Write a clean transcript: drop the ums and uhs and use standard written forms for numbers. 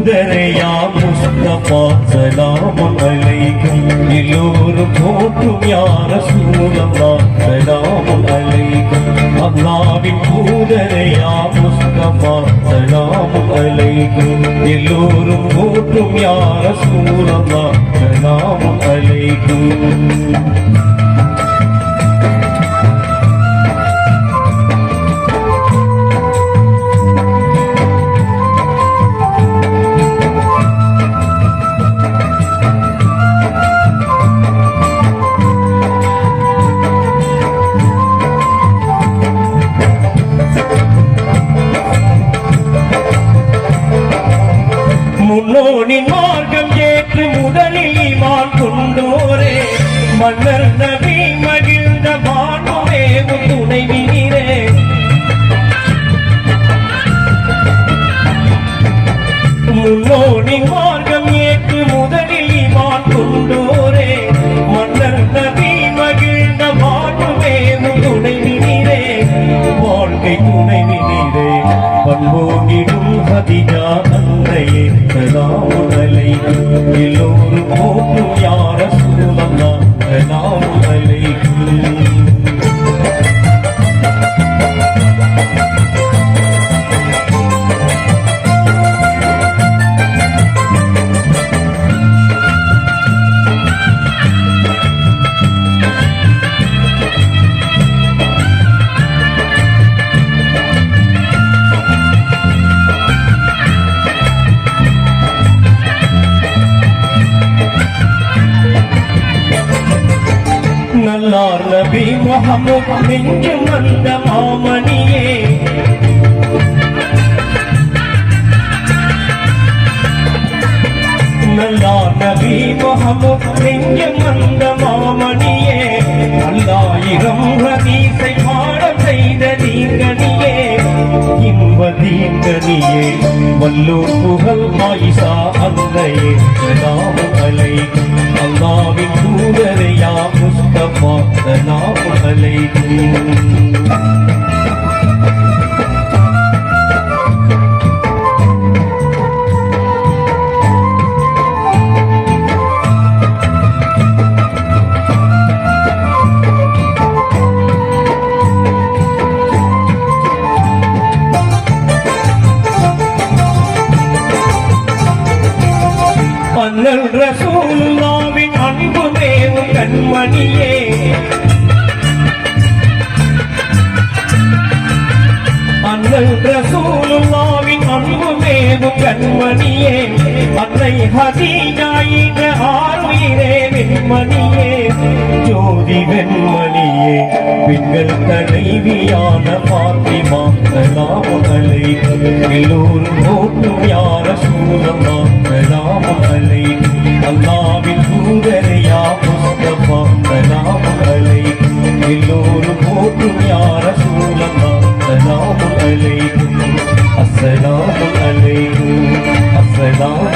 தூதரே யா முஸ்தபா சலாம் அலைக்கும் எல்லோரும் போற்றும் யா ரசூலல்லாஹ் சலாம் அலைக்கும் அல்லாஹ்வின் தூதரே யா முஸ்தபா சலாம் அலைக்கும் எல்லோரும் போற்றும் யா ரசூலல்லாஹ் சலாம் அலைக்கும் முன்னோனின் மார்க்கம் ஏற்று முதலில் ஈமான் கொண்டோரே மன்னர் நபி மகிழ்ந்த மானுவே துணைவி நீரே முன்னோனின் மார்க்கம் ஏற்று முதலில் ஈமான் கொண்டோரே மன்னர் நபி மகிழ்ந்த மானுவே துணைவி நீரே வாழ்க்கை துணைவி நீரே பண்போகிடும் ஹதிஜா அன்னையே சலாம் அலைக்கும் எல்லோரும் போற்றும் யா ரசூலல்லாஹ் சலாம் அலைக்கும் நல்லார் நபி முஹம்மது நெஞ்சும் வந்த மாமணியே நல்லார் நபி முஹம்மது நெஞ்சும் வந்த மாமணியே நல்லாயிரம் ஹதீஸை பாடம் செய்த தீங்கனியே இன்ப தீங்கனியே வல்லூர் புகழ் ஆயிஷா அன்னையே சலாம் அலைக்கும் அல்லாஹ்வின் தூதரே யா முஸ்தபா சலாம் அலைக்கும் அண்ணல் ரசூலுல்லாஹ்வின் அன்பு மேவு கண்மணியே அண்ணல் ரசூலுல்லாஹ்வின் அன்பு மேவு கண்மணியே அன்னை ஹதீஜா என்ற ஆருயிரே வெண்மணியே ஜோதி வெண்மணியே பெண்கள் தலைவியான பாத்திமா சலாம் அலைக்கும் எல்லோரும் போற்றும் யா ரசூலல்லாஹ் சலாம் அலைக்கும் அல்லாஹ்வின் தூதரே யா முஸ்தபா சலாம் அலைக்கும் எல்லோரும் போற்றும் யா ரசூலல்லாஹ் சலாம் அலைக்கும் அஸ்ஸலாமு அலைக்கும் அஸ்ஸலாமு